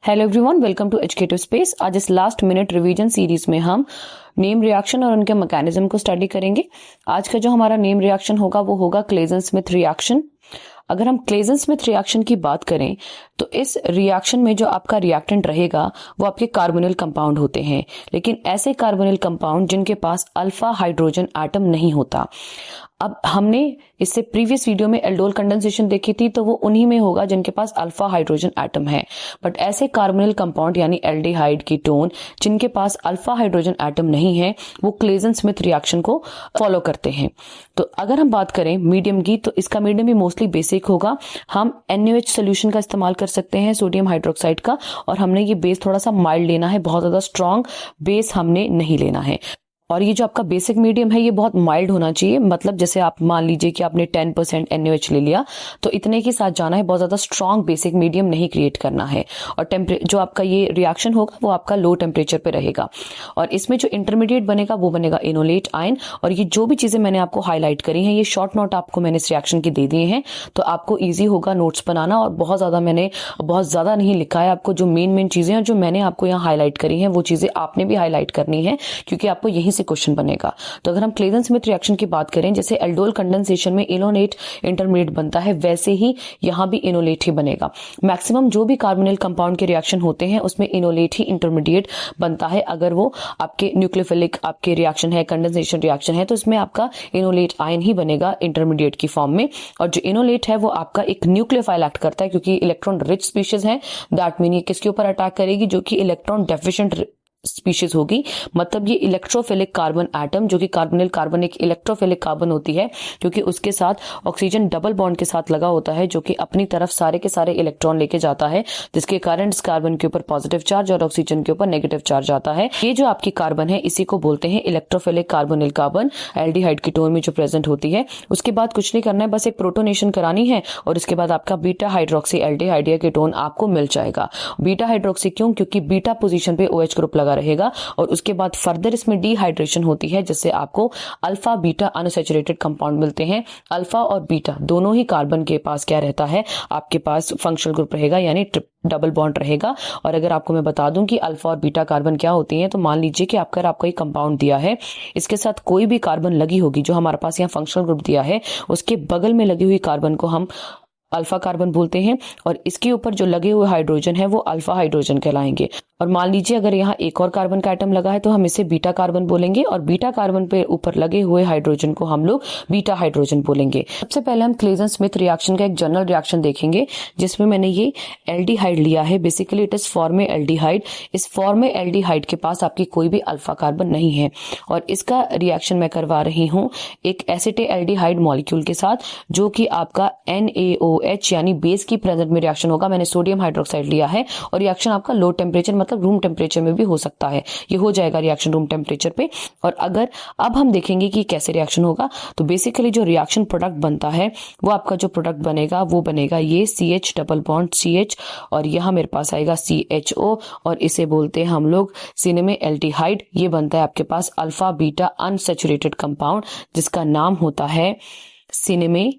Hello everyone, welcome to educative space. आज इस last minute revision series में हम नेम रिएक्शन और उनके मैकेनिज्म को स्टडी करेंगे। आज का जो हमारा नेम रिएक्शन होगा वो होगा क्लेजन-स्मिथ रिएक्शन। अगर हम क्लेजन-स्मिथ रिएक्शन की बात करें तो इस रिएक्शन में जो आपका रिएक्टेंट रहेगा वो आपके कार्बोनिल कंपाउंड होते हैं, लेकिन ऐसे कार्बोनिल कंपाउंड जिनके पास अल्फा हाइड्रोजन एटम नहीं होता। अब हमने इससे प्रीवियस वीडियो में एल्डोल कंडेंसेशन देखी थी, तो वो उन्हीं में होगा जिनके पास अल्फा हाइड्रोजन एटम है। बट ऐसे कार्बोनिल कंपाउंड यानी एल्डिहाइड, कीटोन जिनके पास अल्फा हाइड्रोजन एटम नहीं है वो क्लेजन-स्मिथ रिएक्शन को फॉलो करते हैं। तो अगर हम बात करें मीडियम की, तो इसका मीडियम भी मोस्टली बेसिक होगा। हम NaOH सोल्यूशन का इस्तेमाल कर सकते हैं, सोडियम हाइड्रोक्साइड का, और हमने ये बेस थोड़ा सा माइल्ड लेना है, बहुत ज्यादा स्ट्रॉन्ग बेस हमने नहीं लेना है। और ये जो आपका बेसिक मीडियम है ये बहुत माइल्ड होना चाहिए, मतलब जैसे आप मान लीजिए कि आपने 10% NaOH ले लिया तो इतने के साथ जाना है, बहुत ज्यादा स्ट्रॉन्ग बेसिक मीडियम नहीं क्रिएट करना है। और जो आपका ये रिएक्शन होगा वो आपका लो टेम्परेचर पे रहेगा। और इसमें जो इंटरमीडिएट बनेगा वो बनेगा इनोलेट आयन। और ये जो भी चीजें मैंने आपको हाईलाइट करी हैं, ये शॉर्ट नोट आपको मैंने इस रिएक्शन की दे दिए हैं, तो आपको ईजी होगा नोट्स बनाना। और बहुत ज्यादा नहीं लिखा है, आपको जो मेन चीजें हैं जो मैंने आपको यहाँ हाईलाइट करी हैं वो चीजें आपने भी हाईलाइट करनी है, क्योंकि आपको यहीं से क्वेश्चन बनेगा। तो अगर हम क्लेजन-स्मिथ रिएक्शन की बात करें, जैसे एल्डोल कंडेंसेशन में इनोलेट इंटरमीडिएट बनता है, वैसे ही यहां भी इनोलेट ही बनेगा। मैक्सिमम जो भी कार्बोनिल कंपाउंड के रिएक्शन होते हैं उसमें इनोलेट ही इंटरमीडिएट बनता है। अगर वो आपके न्यूक्लियोफिलिक आपके रिएक्शन है, कंडेंसेशन रिएक्शन है, तो इसमें आपका इनोलेट आयन ही बनेगा इंटरमीडिएट की फॉर्म में। और जो इनोलेट है वो आपका एक न्यूक्लियोफाइल एक्ट करता है, क्योंकि इलेक्ट्रॉन रिच स्पीशीज है। दैट मीन ये किसके ऊपर अटैक करेगी? जो कि इलेक्ट्रॉन डेफिशिएंट स्पीशीज होगी। मतलब ये इलेक्ट्रोफिलिक कार्बन एटम, जो कि कार्बोनिल कार्बन एक इलेक्ट्रोफिलिक कार्बन होती है, क्योंकि उसके साथ ऑक्सीजन डबल बॉन्ड के साथ लगा होता है, जो कि अपनी तरफ सारे के सारे इलेक्ट्रॉन लेके जाता है, जिसके कारण इस कार्बन के ऊपर पॉजिटिव चार्ज और ऑक्सीजन के ऊपर नेगेटिव चार्ज आता है। ये जो आपकी कार्बन है इसी को बोलते हैं electrophilic carbonyl carbon, aldehyde ketone में जो प्रेजेंट होती है। उसके बाद कुछ नहीं करना है, बस एक प्रोटोनेशन करानी है और उसके बाद आपका बीटा हाइड्रोक्सी एल्डिहाइड या कीटोन आपको मिल जाएगा। बीटा हाइड्रोक्सी क्यों? क्योंकि बीटा पोजीशन पे OH ग्रुप लगा रहेगा। और उसके बाद फर्दर इसमें डिहाइड्रेशन होती है, जिससे आपको अल्फा बीटा अनसैचुरेटेड कंपाउंड मिलते हैं। अल्फा और बीटा दोनों ही कार्बन के पास क्या रहता है? आपके पास फंक्शनल ग्रुप रहेगा, यानी डबल बॉन्ड रहेगा। और अगर आपको मैं बता दूं कि अल्फा और बीटा कार्बन क्या होती हैं, तो मान लीजिए कि आपको एक कंपाउंड दिया है, इसके साथ कोई भी कार्बन लगी होगी, जो हमारे पास यहाँ फंक्शनल ग्रुप दिया है उसके बगल में लगी हुई कार्बन को हम अल्फा कार्बन बोलते हैं, और इसके ऊपर जो लगे हुए हाइड्रोजन है वो अल्फा हाइड्रोजन कहलाएंगे। और मान लीजिए अगर यहाँ एक और कार्बन का एटम लगा है तो हम इसे बीटा कार्बन बोलेंगे, और बीटा कार्बन पे ऊपर लगे हुए हाइड्रोजन को हम लोग बीटा हाइड्रोजन बोलेंगे। सबसे पहले हम क्लेजन-स्मिथ रिएक्शन का एक जनरल रिएक्शन देखेंगे, जिसमें मैंने ये एल्डिहाइड लिया है। Basically it is formaldehyde. इस फॉर्मे एल्डिहाइड के पास आपकी कोई भी अल्फा कार्बन नहीं है, और इसका रिएक्शन मैं करवा रही हूँ एक एसिटे एल्डिहाइड मॉलिक्यूल के साथ, जो कि आपका NaOH यानी बेस की प्रेजेंट में रिएक्शन होगा। मैंने सोडियम हाइड्रोक्साइड लिया है, और रिएक्शन आपका लो टेम्परेचर मतलब रूम टेम्परेचर में भी हो सकता है। ये हो जाएगा रिएक्शन रूम टेम्परेचर पे। और अगर अब हम देखेंगे कि कैसे रिएक्शन होगा, तो बेसिकली जो रिएक्शन प्रोडक्ट बनता है वो आपका जो प्रोडक्ट बनेगा वो बनेगा ये CH डबल बॉन्ड CH, और यहां मेरे पास आएगा CHO, और इसे बोलते हैं हम लोग सिनेमे एल्डिहाइड। ये बनता है आपके पास अल्फा बीटा अनसैचुरेटेड कंपाउंड, जिसका नाम होता है सिनेमे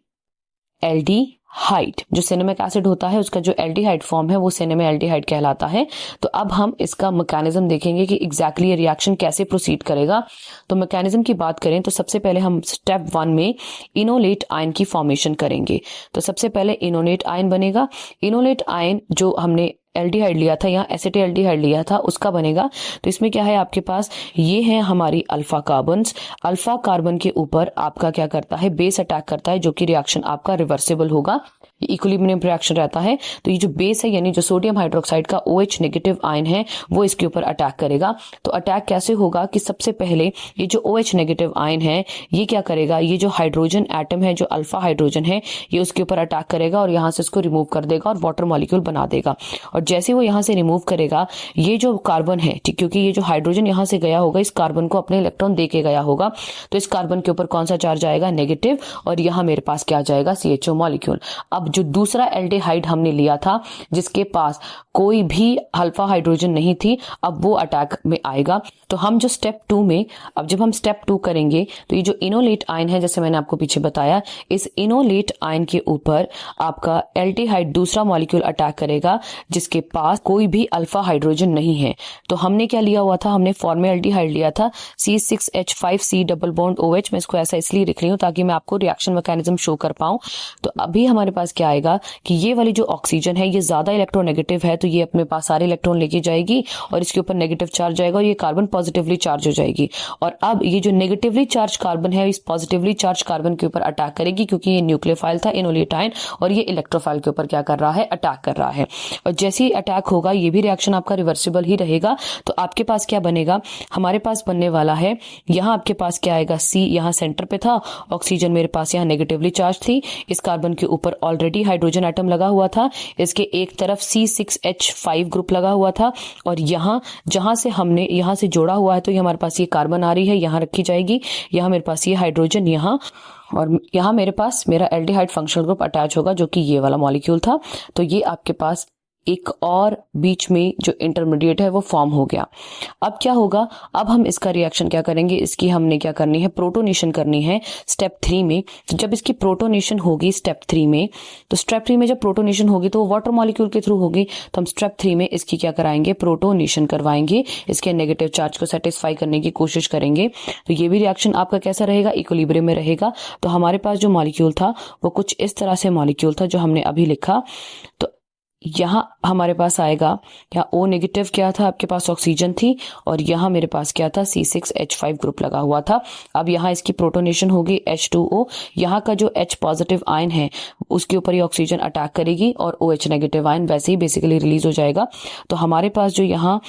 एल्डिहाइड। जो सिनेमिक एसिड होता है उसका जो एल्डिहाइड फॉर्म है वो सिनेमे एल्डिहाइड कहलाता है। तो अब हम इसका मैकेनिज्म देखेंगे कि एग्जैक्टली ये रिएक्शन कैसे प्रोसीड करेगा। तो मैकेनिज्म की बात करें तो सबसे पहले हम स्टेप 1 में इनोलेट आयन की फॉर्मेशन करेंगे। तो सबसे पहले इनोलेट आयन बनेगा। इनोलेट आयन जो हमने एल्डिहाइड लिया था, यहाँ एसिटे एल्डिहाइड लिया था, उसका बनेगा। तो इसमें क्या है आपके पास, ये है हमारी अल्फा कार्बन्स। अल्फा कार्बन के ऊपर आपका क्या करता है? बेस अटैक करता है, जो कि रिएक्शन आपका रिवर्सिबल होगा। इक्विलिब्रियम रिएक्शन रहता है। तो ये जो बेस है यानी जो सोडियम हाइड्रोक्साइड का OH नेगेटिव आयन है वो इसके ऊपर अटैक करेगा। तो अटैक कैसे होगा कि सबसे पहले ये जो OH नेगेटिव आयन है ये क्या करेगा? ये जो हाइड्रोजन एटम है, जो अल्फा हाइड्रोजन है, ये उसके ऊपर अटैक करेगा और यहाँ से इसको रिमूव कर देगा और वाटर मॉलिक्यूल बना देगा। और जैसे वो यहाँ से रिमूव करेगा, ये जो कार्बन है, ठीक, क्योंकि ये जो हाइड्रोजन यहाँ से गया होगा इस कार्बन को अपने इलेक्ट्रॉन दे के गया होगा, तो इस कार्बन के ऊपर कौन सा चार्ज आएगा? नेगेटिव। और यहाँ मेरे पास क्या आ जाएगा? CHO molecule. अब अब जो दूसरा एल्डिहाइड हमने लिया था जिसके पास कोई भी अल्फा हाइड्रोजन नहीं थी, अब वो अटैक में आएगा। तो हम जो स्टेप 2 में, अब जब हम स्टेप 2 करेंगे तो ये जो इनोलेट आयन है, जैसे मैंने आपको पीछे बताया, इस इनोलेट आयन के ऊपर आपका एल्डिहाइड दूसरा मॉलिक्यूल अटैक करेगा जिसके पास कोई भी अल्फा हाइड्रोजन नहीं है। तो हमने क्या लिया हुआ था, हमने फॉर्मेल्डिहाइड लिया था C6H5C डबल बॉन्ड OH। मैं इसको ऐसा इसलिए लिख रही हूँ ताकि मैं आपको रिएक्शन मैकेनिज्म शो कर पाऊं। तो अभी हमारे पास क्या आएगा कि ये वाली जो ऑक्सीजन है ये ज्यादा इलेक्ट्रोनेगेटिव है, तो ये अपने पास सारे इलेक्ट्रॉन लेके जाएगी और इसके ऊपर नेगेटिव चार्ज आएगा और ये कार्बन पॉजिटिवली चार्ज हो जाएगी। और अब ये जो नेगेटिवली चार्ज कार्बन है इस पॉजिटिवली चार्ज कार्बन के ऊपर अटैक करेगी, क्योंकि ये न्यूक्लियोफाइल था इनोलेट आयन, और ये इलेक्ट्रोफाइल के ऊपर क्या कर रहा है, अटैक कर रहा है। और जैसे ही अटैक होगा ये भी रिएक्शन आपका रिवर्सिबल ही रहेगा। तो आपके पास क्या बनेगा, हमारे पास बनने वाला है, यहाँ आपके पास क्या आएगा, C यहाँ सेंटर पे था, ऑक्सीजन मेरे पास यहाँ नेगेटिवली चार्ज थी, इस कार्बन के ऊपर ऑलरेडी हाइड्रोजन एटम लगा हुआ था, इसके एक तरफ C6H5 ग्रुप लगा हुआ था, और यहाँ जहां से हमने यहाँ से जोड़ा हुआ है तो ये हमारे पास ये कार्बन आ रही है, यहाँ रखी जाएगी, यहाँ मेरे पास ये हाइड्रोजन यहाँ, और यहाँ मेरे पास मेरा एल्डिहाइड फंक्शनल ग्रुप अटैच होगा जो कि ये वाला मॉलिक्यूल था। तो ये आपके पास एक और बीच में जो इंटरमीडिएट है वो फॉर्म हो गया। अब क्या होगा, अब हम इसका रिएक्शन क्या करेंगे, इसकी हमने क्या करनी है, प्रोटोनेशन करनी है स्टेप 3 में। तो जब इसकी प्रोटोनेशन होगी स्टेप 3 में, तो स्टेप 3 में जब प्रोटोनेशन होगी तो वो वाटर मॉलिक्यूल के थ्रू होगी, तो हम स्टेप 3 में इसकी क्या कराएंगे, प्रोटोनेशन करवाएंगे, इसके नेगेटिव चार्ज को सेटिस्फाई करने की कोशिश करेंगे। तो ये भी रिएक्शन आपका कैसा रहेगा, इक्विलिब्रियम में रहेगा। तो हमारे पास जो मॉलिक्यूल था वो कुछ इस तरह से मॉलिक्यूल था जो हमने अभी लिखा। तो यहाँ हमारे पास आएगा, यहाँ O नेगेटिव क्या था, आपके पास ऑक्सीजन थी, और यहाँ मेरे पास क्या था, C6H5 ग्रुप लगा हुआ था। अब यहाँ इसकी प्रोटोनेशन होगी H2O, यहाँ का जो H पॉजिटिव आयन है उसके ऊपर ये ऑक्सीजन अटैक करेगी और OH नेगेटिव आयन वैसे ही बेसिकली रिलीज हो जाएगा। तो हमारे पास जो यहाँ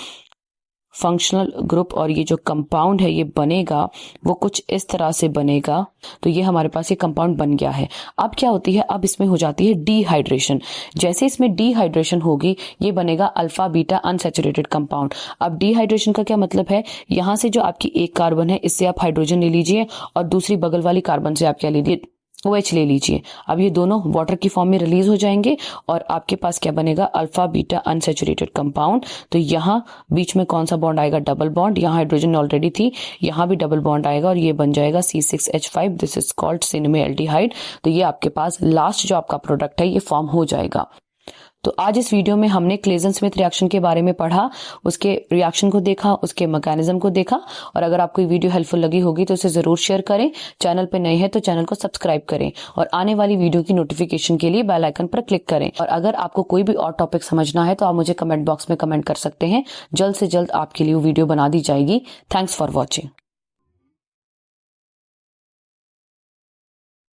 फंक्शनल ग्रुप और ये जो कंपाउंड है ये बनेगा वो कुछ इस तरह से बनेगा। तो ये हमारे पास ये कंपाउंड बन गया है। अब क्या होती है, अब इसमें हो जाती है डिहाइड्रेशन। जैसे इसमें डिहाइड्रेशन होगी ये बनेगा अल्फा बीटा अनसैचुरेटेड कंपाउंड। अब डिहाइड्रेशन का क्या मतलब है, यहां से जो आपकी एक कार्बन है इससे आप हाइड्रोजन ले लीजिए और दूसरी बगल वाली कार्बन से आप क्या लीजिए, OH ले लीजिए। अब ये दोनों वाटर की फॉर्म में रिलीज हो जाएंगे और आपके पास क्या बनेगा, अल्फा बीटा अनसैचुरेटेड कंपाउंड। तो यहाँ बीच में कौन सा बॉन्ड आएगा, डबल बॉन्ड, यहाँ हाइड्रोजन ऑलरेडी थी, यहाँ भी डबल बॉन्ड आएगा और ये बन जाएगा C6H5। This is called cinnamaldehyde. तो ये आपके पास लास्ट जो आपका प्रोडक्ट है ये फॉर्म हो जाएगा। तो आज इस वीडियो में हमने क्लेजन स्मिथ रिएक्शन के बारे में पढ़ा, उसके रिएक्शन को देखा, उसके मैकेनिज्म को देखा। और अगर आपको ये वीडियो हेल्पफुल लगी होगी तो इसे जरूर शेयर करें। चैनल पे नए हैं तो चैनल को सब्सक्राइब करें और आने वाली वीडियो की नोटिफिकेशन के लिए बेल आइकन पर क्लिक करें। और अगर आपको कोई भी और टॉपिक समझना है तो आप मुझे कमेंट बॉक्स में कमेंट कर सकते हैं। जल्द से जल्द आपके लिए वीडियो बना दी जाएगी। Thanks for watching.